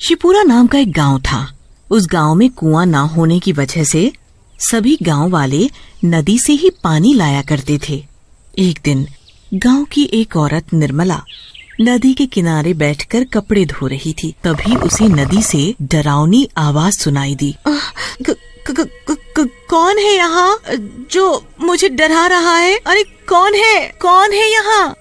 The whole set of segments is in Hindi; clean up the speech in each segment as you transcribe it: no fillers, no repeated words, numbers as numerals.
शिपूरा नाम का एक गांव था। उस गांव में कुआं ना होने की वजह से सभी गांव वाले नदी से ही पानी लाया करते थे। एक दिन गांव की एक औरत निर्मला नदी के किनारे बैठकर कपड़े धो रही थी। तभी उसे नदी से डरावनी आवाज सुनाई दी। कौन है यहाँ जो मुझे डरा रहा है? अरे कौन है यहाँ?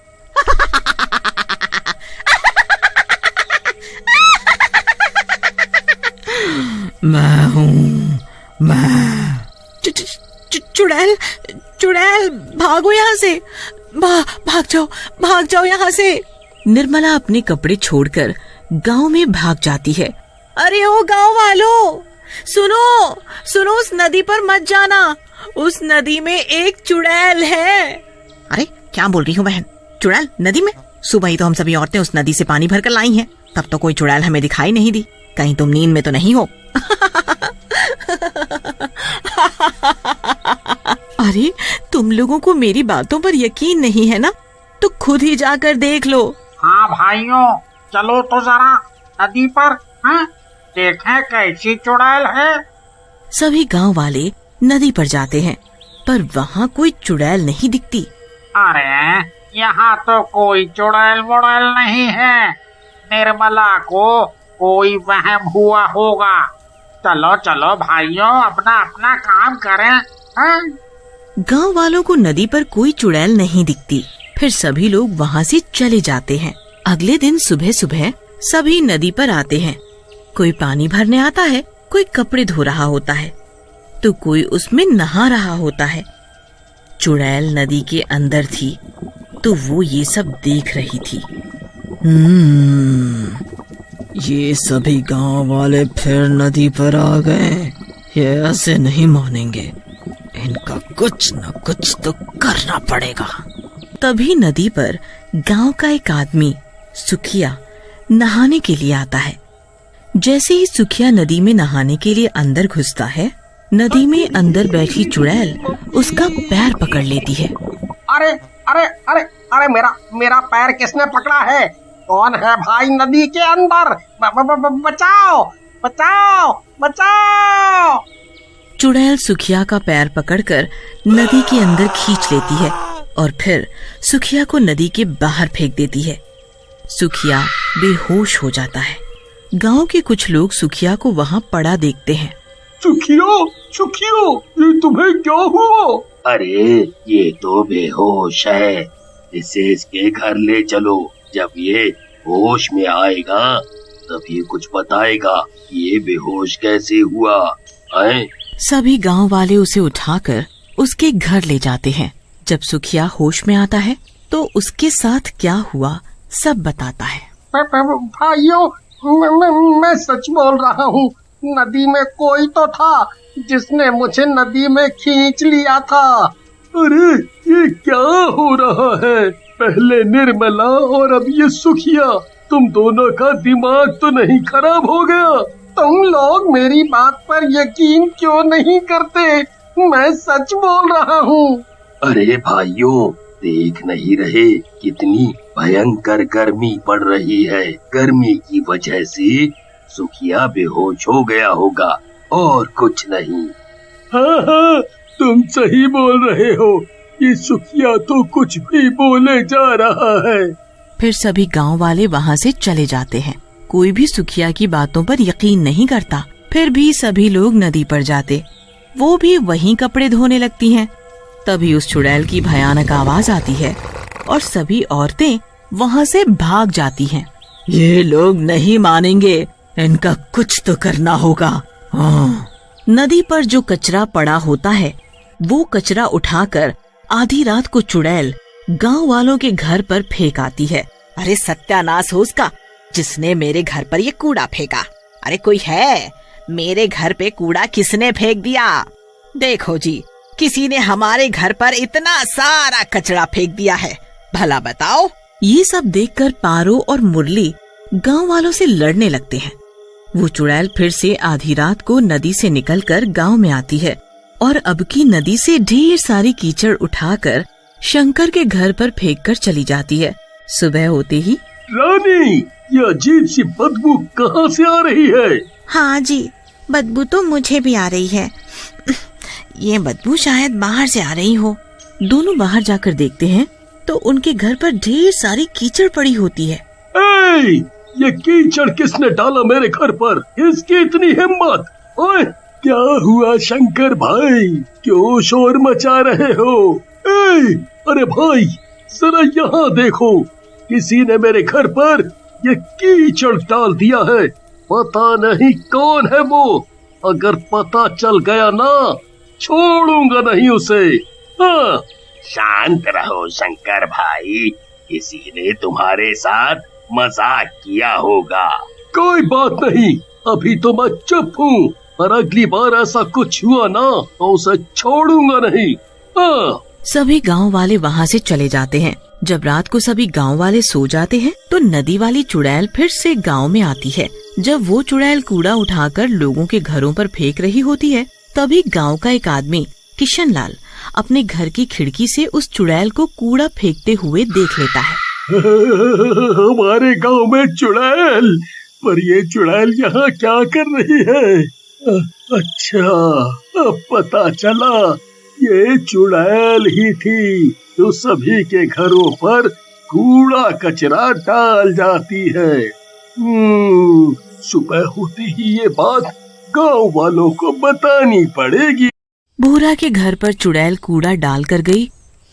मैं हूँ, मैं। चुड़ैल भागो यहाँ से, भाग जाओ यहाँ से। निर्मला अपने कपड़े छोड़कर गांव में भाग जाती है। अरे ओ गांव वालों, सुनो, उस नदी पर मत जाना, उस नदी में एक चुड़ैल है। अरे क्या बोल रही हो बहन? चुड़ैल नदी में? सुबह ही तो हम सभी औरतें उस नदी से पानी भरकर लाई हैं, तब तो कोई चुड़ैल हमें दिखाई नहीं दी। कहीं तुम नींद में तो नहीं हो? अरे तुम लोगों को मेरी बातों पर यकीन नहीं है ना, तो खुद ही जाकर देख लो। हाँ भाइयों, चलो तो जरा नदी पर, हाँ, देखें कैसी चुड़ैल है। सभी गांव वाले नदी पर जाते हैं, पर वहाँ कोई चुड़ैल नहीं दिखती। अरे यहाँ तो कोई चुड़ैल मुड़ैल नहीं है, निर्मला को कोई वहम हुआ होगा। चलो भाइयों, अपना काम करें, हाँ? गांव वालों को नदी पर कोई चुड़ैल नहीं दिखती। फिर सभी लोग वहाँ से चले जाते हैं। अगले दिन सुबह सुबह सभी नदी पर आते हैं। कोई पानी भरने आता है, कोई कपड़े धो रहा होता है, तो कोई उसमें नहा रहा होता है। चुड़ैल नदी के अंदर थी, तो वो ये सब देख रही थी। ये सभी गांव वाले फिर नदी पर आ गए। ये ऐसे नहीं मानेंगे, इनका कुछ न कुछ तो करना पड़ेगा। तभी नदी पर गांव का एक आदमी सुखिया नहाने के लिए आता है। जैसे ही सुखिया नदी में नहाने के लिए अंदर घुसता है, नदी में अंदर बैठी चुड़ैल उसका पैर पकड़ लेती है। अरे अरे अरे अरे मेरा पैर किसने पकड़ा है? कौन है भाई नदी के अंदर? बचाओ बचाओ बचाओ! चुड़ैल सुखिया का पैर पकड़कर नदी के अंदर खींच लेती है और फिर सुखिया को नदी के बाहर फेंक देती है। सुखिया बेहोश हो जाता है। गांव के कुछ लोग सुखिया को वहाँ पड़ा देखते हैं। सुखियो, ये तुम्हें क्या हुआ? अरे ये तो बेहोश है, इसे इसके घर ले चलो। जब ये होश में आएगा तब ये कुछ बताएगा ये बेहोश कैसे हुआ है। सभी गांव वाले उसे उठाकर उसके घर ले जाते हैं। जब सुखिया होश में आता है तो उसके साथ क्या हुआ सब बताता है। भाइयों, मैं सच बोल रहा हूँ, नदी में कोई तो था जिसने मुझे नदी में खींच लिया था। अरे ये क्या हो रहा है? पहले निर्मला और अब ये सुखिया, तुम दोनों का दिमाग तो नहीं खराब हो गया? तुम लोग मेरी बात पर यकीन क्यों नहीं करते? मैं सच बोल रहा हूँ। अरे भाइयों, देख नहीं रहे कितनी भयंकर गर्मी पड़ रही है। गर्मी की वजह से सुखिया बेहोश हो गया होगा और कुछ नहीं। हाँ, तुम सही बोल रहे हो। ये सुखिया तो कुछ भी बोले जा रहा है। फिर सभी गांव वाले वहाँ से चले जाते हैं। कोई भी सुखिया की बातों पर यकीन नहीं करता। फिर भी सभी लोग नदी पर जाते, वो भी वहीं कपड़े धोने लगती हैं। तभी उस चुड़ैल की भयानक आवाज आती है और सभी औरतें वहाँ से भाग जाती हैं। ये लोग नहीं मानेंगे, इनका कुछ तो करना होगा। हाँ। नदी पर जो कचरा पड़ा होता है, वो कचरा उठाकर आधी रात को चुड़ैल गांव वालों के घर पर फेंक आती है। अरे सत्यानाश हो उसका, जिसने मेरे घर पर ये कूड़ा फेंका। अरे कोई है? मेरे घर पे कूड़ा किसने फेंक दिया? देखो जी, किसी ने हमारे घर पर इतना सारा कचरा फेंक दिया है, भला बताओ। ये सब देखकर पारो और मुरली गांव वालों से लड़ने लगते हैं। वो चुड़ैल फिर से आधी रात को नदी से निकलकर गांव में आती है और अब की नदी से ढेर सारी कीचड़ उठाकर शंकर के घर पर फेंक कर चली जाती है। सुबह होते ही रानी, ये अजीब सी बदबू कहाँ से आ रही है? हाँ जी, बदबू तो मुझे भी आ रही है। ये बदबू शायद बाहर से आ रही हो। दोनों बाहर जाकर देखते हैं तो उनके घर पर ढेर सारी कीचड़ पड़ी होती है। ए, ये कीचड़ किसने डाला मेरे घर पर? इसकी इतनी हिम्मत! ओए, क्या हुआ शंकर भाई, क्यों शोर मचा रहे हो? ए, अरे भाई, जरा यहाँ देखो, किसी ने मेरे घर पर ये कीचड़ डाल दिया है। पता नहीं कौन है वो। अगर पता चल गया ना, छोड़ूंगा नहीं उसे। हाँ। शांत रहो शंकर भाई, किसी ने तुम्हारे साथ मजाक किया होगा। कोई बात नहीं, अभी तो मैं चुप हूँ, पर अगली बार ऐसा कुछ हुआ ना तो उसे छोड़ूंगा नहीं। हाँ। सभी गांव वाले वहाँ से चले जाते हैं। जब रात को सभी गांव वाले सो जाते हैं तो नदी वाली चुड़ैल फिर से गांव में आती है। जब वो चुड़ैल कूड़ा उठाकर लोगों के घरों पर फेंक रही होती है, तभी गांव का एक आदमी किशन लाल अपने घर की खिड़की से उस चुड़ैल को कूड़ा फेंकते हुए देख लेता है। हमारे गांव में चुड़ैल, पर ये चुड़ैल यहाँ क्या कर रही है? अच्छा, अब पता चला, ये चुड़ैल ही थी जो सभी के घरों पर कूड़ा कचरा डाल जाती है। सुबह होते ही ये बात गांव वालों को बतानी पड़ेगी। भूरा के घर पर चुड़ैल कूड़ा डाल कर गई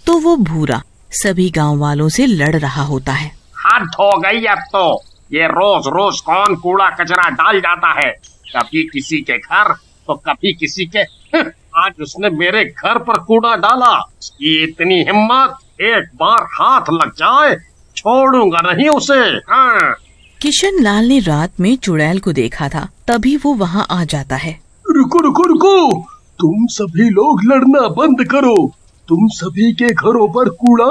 तो वो भूरा सभी गांव वालों से लड़ रहा होता है। हद हो गई अब तो। ये रोज रोज कौन कूड़ा कचरा डाल जाता है, कभी किसी के घर तो कभी किसी के। आज उसने मेरे घर पर कूड़ा डाला, उसकी इतनी हिम्मत, एक बार हाथ लग जाए छोड़ूंगा नहीं उसे। हाँ। किशन लाल ने रात में चुड़ैल को देखा था, तभी वो वहाँ आ जाता है। रुको रुको रुको, तुम सभी लोग लड़ना बंद करो। तुम सभी के घरों पर कूड़ा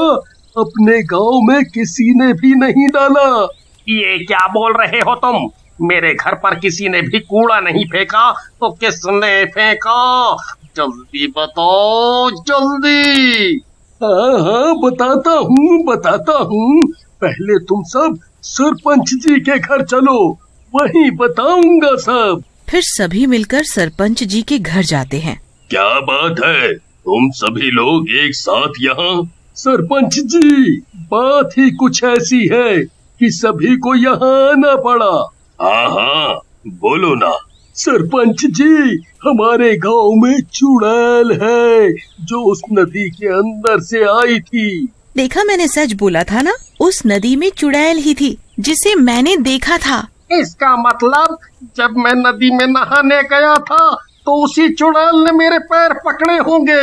अपने गांव में किसी ने भी नहीं डाला। ये क्या बोल रहे हो तुम? मेरे घर पर किसी ने भी कूड़ा नहीं फेंका तो किसने फेंका? जल्दी बताओ, जल्दी। हाँ, बताता हूँ। पहले तुम सब सरपंच जी के घर चलो, वहीं बताऊंगा सब। फिर सभी मिलकर सरपंच जी के घर जाते हैं। क्या बात है, तुम सभी लोग एक साथ यहाँ? सरपंच जी, बात ही कुछ ऐसी है कि सभी को यहाँ आना पड़ा। हाँ, बोलो ना। सरपंच जी, हमारे गांव में चुड़ैल है जो उस नदी के अंदर से आई थी। देखा, मैंने सच बोला था ना, उस नदी में चुड़ैल ही थी जिसे मैंने देखा था। इसका मतलब जब मैं नदी में नहाने गया था तो उसी चुड़ैल ने मेरे पैर पकड़े होंगे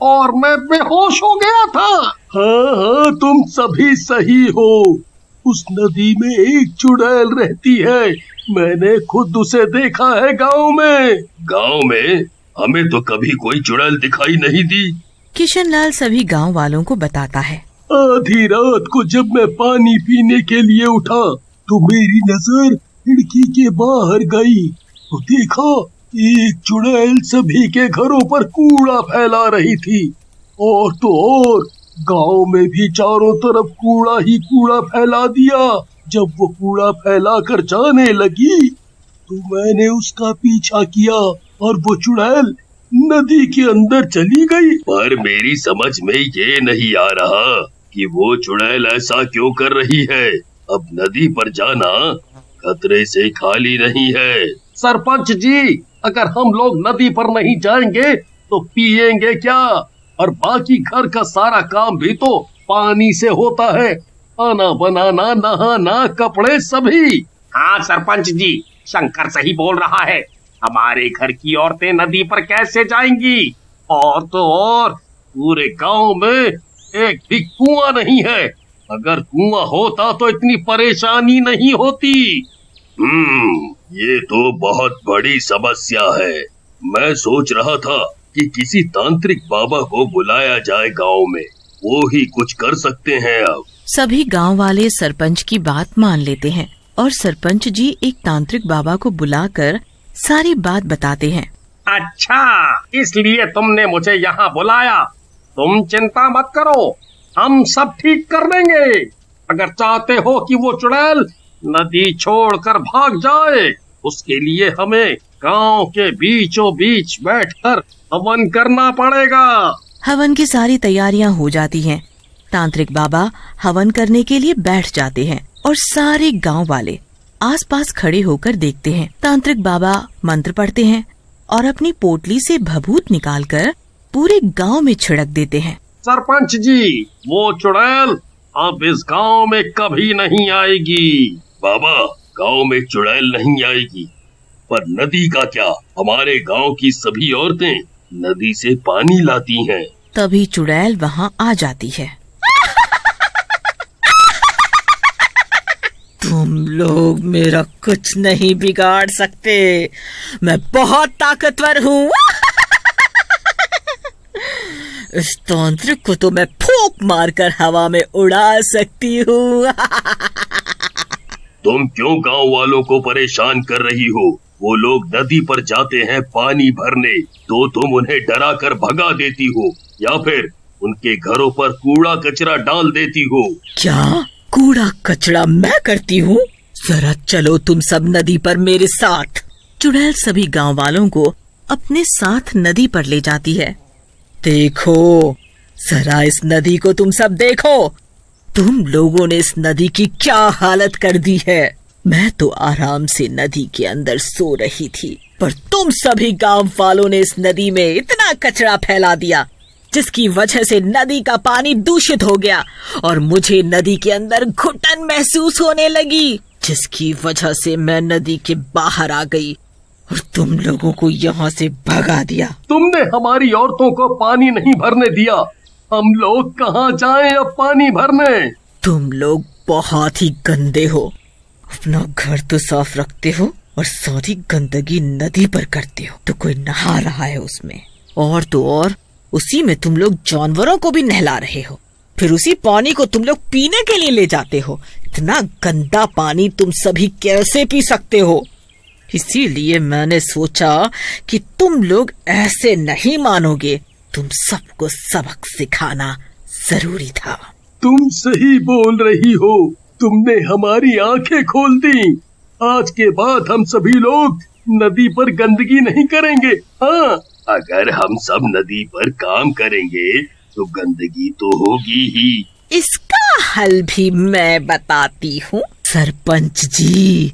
और मैं बेहोश हो गया था। हाँ, तुम सभी सही हो। उस नदी में एक चुड़ैल रहती है, मैंने खुद उसे देखा है गांव में। गांव में? हमें तो कभी कोई चुड़ैल दिखाई नहीं दी। किशन लाल सभी गांव वालों को बताता है। आधी रात को जब मैं पानी पीने के लिए उठा तो मेरी नजर खिड़की के बाहर गई तो देखा एक चुड़ैल सभी के घरों पर कूड़ा फैला रही थी। और तो और गांव में भी चारों तरफ कूड़ा ही कूड़ा फैला दिया। जब वो कूड़ा फैला कर जाने लगी तो मैंने उसका पीछा किया और वो चुड़ैल नदी के अंदर चली गई। पर मेरी समझ में ये नहीं आ रहा कि वो चुड़ैल ऐसा क्यों कर रही है। अब नदी पर जाना खतरे से खाली नहीं है। सरपंच जी, अगर हम लोग नदी पर नहीं जाएंगे तो पिएंगे क्या? और बाकी घर का सारा काम भी तो पानी से होता है, खाना बनाना, नहाना, कपड़े सभी। हाँ सरपंच जी, शंकर सही बोल रहा है। हमारे घर की औरतें नदी पर कैसे जाएंगी? और तो और पूरे गांव में एक भी कुआं नहीं है। अगर कुआं होता तो इतनी परेशानी नहीं होती। ये तो बहुत बड़ी समस्या है। मैं सोच रहा था कि किसी तांत्रिक बाबा को बुलाया जाए गांव में, वो ही कुछ कर सकते हैं। अब सभी गांव वाले सरपंच की बात मान लेते हैं और सरपंच जी एक तांत्रिक बाबा को बुलाकर सारी बात बताते हैं। अच्छा, इसलिए तुमने मुझे यहाँ बुलाया। तुम चिंता मत करो, हम सब ठीक कर देंगे। अगर चाहते हो कि वो चुड़ैल नदी छोड़कर भाग जाए, उसके लिए हमें गांव के बीचों बीच बैठकर हवन करना पड़ेगा। हवन की सारी तैयारियां हो जाती हैं। तांत्रिक बाबा हवन करने के लिए बैठ जाते हैं और सारे गांव वाले आसपास खड़े होकर देखते हैं। तांत्रिक बाबा मंत्र पढ़ते हैं और अपनी पोटली से भभूत निकालकर पूरे गांव में छिड़क देते हैं। सरपंच जी, वो चुड़ैल अब इस गांव में कभी नहीं आएगी। बाबा, गांव में चुड़ैल नहीं आएगी, पर नदी का क्या? हमारे गांव की सभी औरतें नदी से पानी लाती हैं। तभी चुड़ैल वहाँ आ जाती है। तुम लोग मेरा कुछ नहीं बिगाड़ सकते, मैं बहुत ताकतवर हूँ। इस तांत्रिक को तो मैं फूंक मारकर हवा में उड़ा सकती हूँ। तुम क्यों गांव वालों को परेशान कर रही हो? वो लोग नदी पर जाते हैं पानी भरने, तो तुम उन्हें डरा कर भगा देती हो या फिर उनके घरों पर कूड़ा कचरा डाल देती हो। क्या कूड़ा कचरा मैं करती हूँ? जरा चलो तुम सब नदी पर मेरे साथ। चुड़ैल सभी गांव वालों को अपने साथ नदी पर ले जाती है। देखो, जरा इस नदी को तुम सब देखो। तुम लोगों ने इस नदी की क्या हालत कर दी है। मैं तो आराम से नदी के अंदर सो रही थी, पर तुम सभी गांव वालों ने इस नदी में इतना कचरा फैला दिया, जिसकी वजह से नदी का पानी दूषित हो गया और मुझे नदी के अंदर घुटन महसूस होने लगी, जिसकी वजह से मैं नदी के बाहर आ गई और तुम लोगों को यहाँ से भगा दिया। तुमने हमारी औरतों को पानी नहीं भरने दिया, हम लोग कहाँ जाएं अब पानी भरने? तुम लोग बहुत ही गंदे हो। अपना घर तो साफ रखते हो और सारी गंदगी नदी पर करते हो, तो कोई नहा रहा है उसमें, और तो और उसी में तुम लोग जानवरों को भी नहला रहे हो। फिर उसी पानी को तुम लोग पीने के लिए ले जाते हो। इतना गंदा पानी तुम सभी कैसे पी सकते हो? इसीलिए मैंने सोचा कि तुम लोग ऐसे नहीं मानोगे, तुम सबको सबक सिखाना जरूरी था। तुम सही बोल रही हो, तुमने हमारी आंखें खोल दी। आज के बाद हम सभी लोग नदी पर गंदगी नहीं करेंगे। हाँ, अगर हम सब नदी पर काम करेंगे तो गंदगी तो होगी ही। इसका हल भी मैं बताती हूँ। सरपंच जी,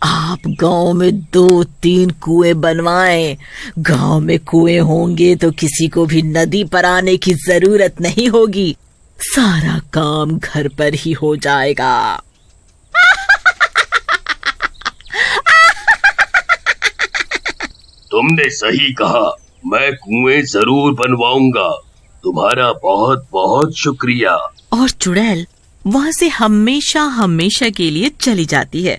आप गांव में 2-3 कुएं बनवाएं। गांव में कुएं होंगे तो किसी को भी नदी पर आने की जरूरत नहीं होगी। सारा काम घर पर ही हो जाएगा। तुमने सही कहा, मैं कुएं जरूर बनवाऊंगा। तुम्हारा बहुत बहुत शुक्रिया। और चुड़ैल वहाँ से हमेशा हमेशा के लिए चली जाती है।